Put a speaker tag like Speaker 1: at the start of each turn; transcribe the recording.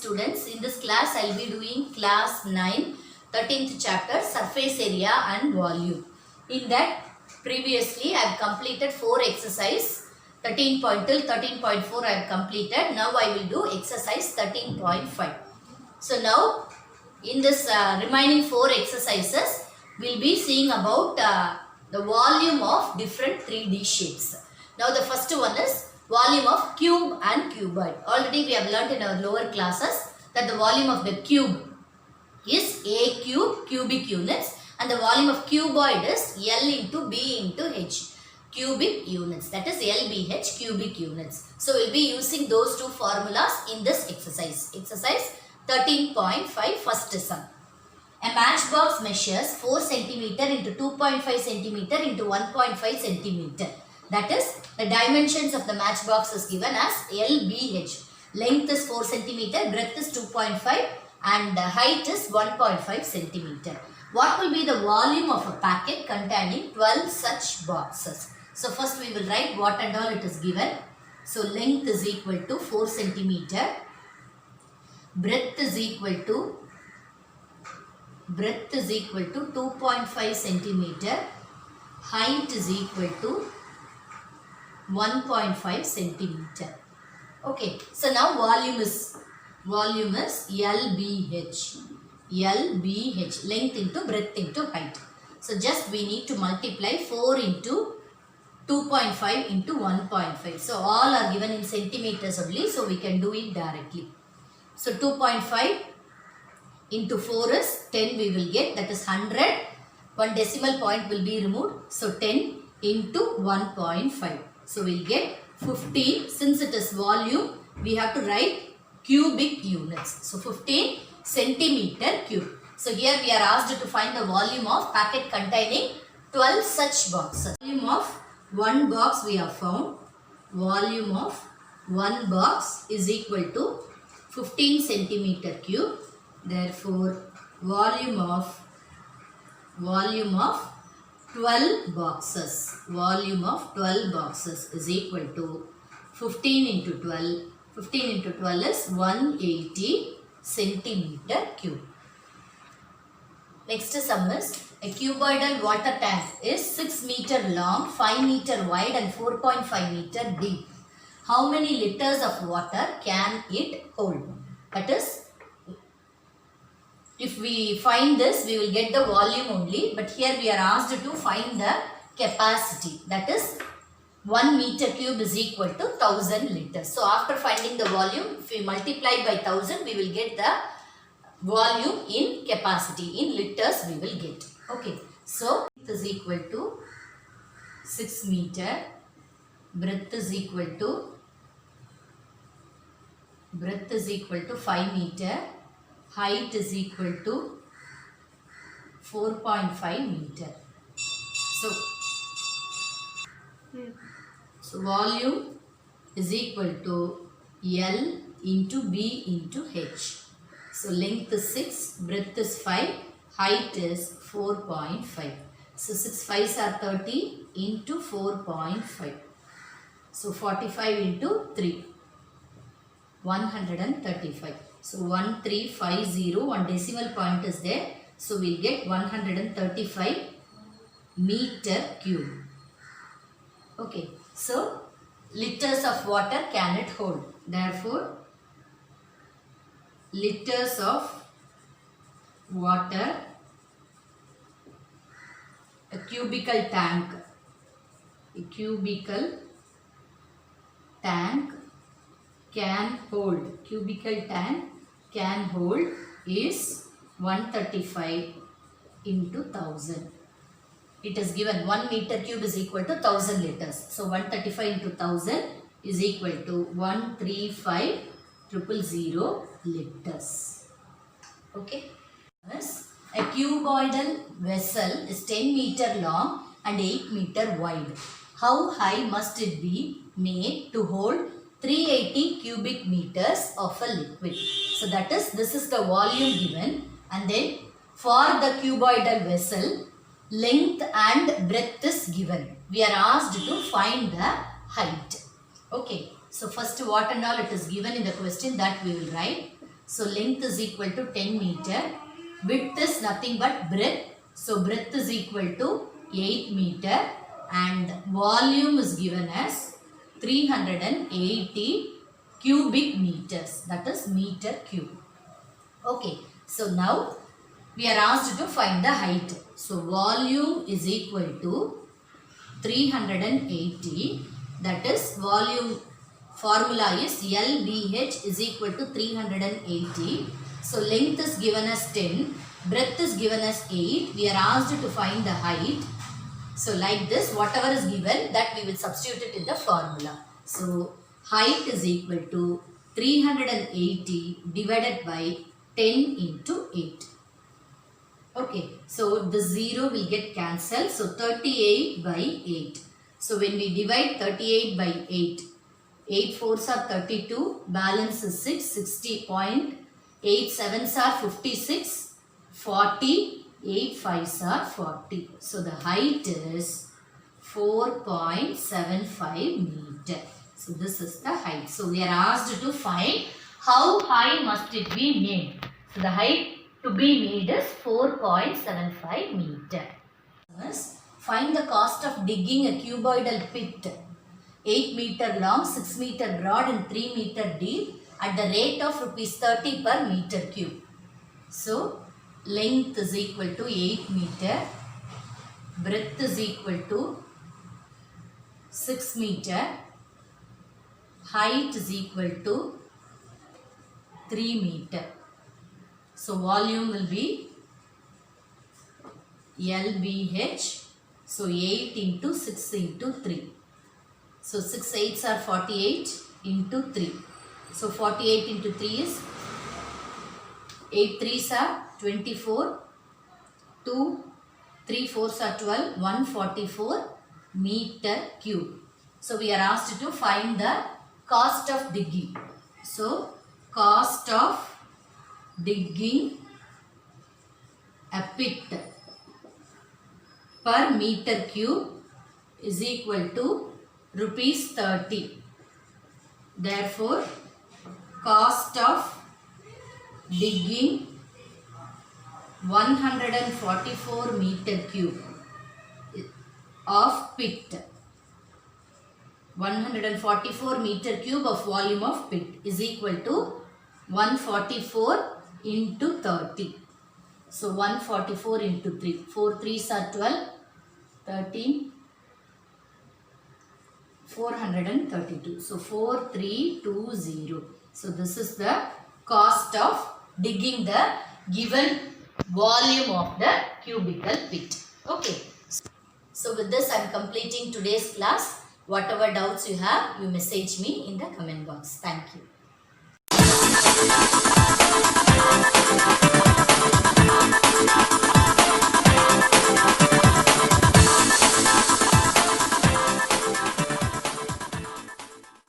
Speaker 1: students. In this class I will be doing class 9 13th chapter surface area and volume. In that previously I have completed 4 exercise 13 till 13.4 I have completed. Now I will do exercise 13.5. So now in this remaining 4 exercises we will be seeing about the volume of different 3D shapes. Now the first one is volume of cube and cuboid. Already we have learnt in our lower classes that the volume of the cube is A cube cubic units and the volume of cuboid is L into B into H cubic units, that is LBH cubic units. So we will be using those two formulas in this exercise. Exercise 13.5 first sum. A matchbox measures 4 cm into 2.5 cm into 1.5 cm. That is, the dimensions of the matchbox is given as LBH. Length is 4 cm, breadth is 2.5 and height is 1.5 cm. What will be the volume of a packet containing 12 such boxes? So first we will write what and all it is given. So length is equal to 4 cm. Breadth is equal to 2.5 cm. Height is equal to 1.5 centimeter. Okay, so now volume is LBH. LBH, length into breadth into height. So just we need to multiply 4 into 2.5 into 1.5. So all are given in centimeters only, so we can do it directly. So 2.5 into 4 is 10 we will get, that is 100. One decimal point will be removed. So 10 into 1.5. So we will get 15. Since it is volume, we have to write cubic units. So 15 centimeter cube. So here we are asked to find the volume of packet containing 12 such boxes. Volume of one box we have found. Volume of one box is equal to 15 centimeter cube. Therefore, volume of 12 boxes. Volume of 12 boxes is equal to 15 into 12. 15 into 12 is 180 centimeter cube. Next sum is a cuboidal water tank is 6 meter long, 5 meter wide and 4.5 meter deep. How many liters of water can it hold? That is, if we find this, we will get the volume only. But here we are asked to find the capacity. That is, 1 meter cube is equal to 1000 liters. So after finding the volume, if we multiply by 1000, we will get the volume in capacity. In liters we will get. Okay. So it is equal to 6 meter. Breadth is equal to 5 meter. Height is equal to 4.5 meter. So volume is equal to L into B into H. So length is 6, breadth is 5, height is 4.5. So 6 5s are 30 into 4.5. So 45 into 3. 135. So 1350, one decimal point is there. So we'll get 135 meter cube. Okay. So liters of water can it hold? Therefore, liters of water, a cubical tank can hold is 135 into 1000. It is given 1 meter cube is equal to 1000 liters. So 135 into 1000 is equal to 135,000 liters. Okay. A cuboidal vessel is 10 meter long and 8 meter wide. How high must it be made to hold 380 cubic meters of a liquid? So that is, this is the volume given, and then for the cuboidal vessel, length and breadth is given. We are asked to find the height. Okay. So first what and all it is given in the question, that we will write. So length is equal to 10 meter. Width is nothing but breadth. So breadth is equal to 8 meter. And volume is given as 380 cubic meters. That is meter cube. Okay. So now we are asked to find the height. So volume is equal to 380. That is volume formula is LBH is equal to 380. So length is given as 10. Breadth is given as 8. We are asked to find the height. So like this, whatever is given, that we will substitute it in the formula. So height is equal to 380 divided by 10 into 8. Okay, so the 0 will get cancelled. So 38 by 8. So when we divide 38 by 8, 8 4s are 32, balance is 6, 60.8 7s are 56, 40, 8 5s are 40. So the height is 4.75 meter. So this is the height. So we are asked to find how high must it be made. So the height to be made is 4.75 meter. Find the cost of digging a cuboidal pit 8 meter long, 6 meter broad and 3 meter deep at the rate of rupees 30 per meter cube. So length is equal to 8 meter, breadth is equal to 6 meter, height is equal to 3 meter. So volume will be LBH. So 8 into 6 into 3. So 6 8s are 48 into 3. So 48 into 3 is 8 3s are 24. 2 3 4s are 12. 144 meter cube. So we are asked to find the cost of digging. So cost of digging a pit per meter cube is equal to rupees 30. Therefore, cost of digging 144 meter cube of pit. 144 meter cube of volume of pit is equal to 144 into 30. So 144 into 3. 4 3s are 12. 13. 432. So 4320. So this is the cost of digging the given volume of the cubical pit. Okay. So with this I am completing today's class. Whatever doubts you have, you message me in the comment box. Thank you.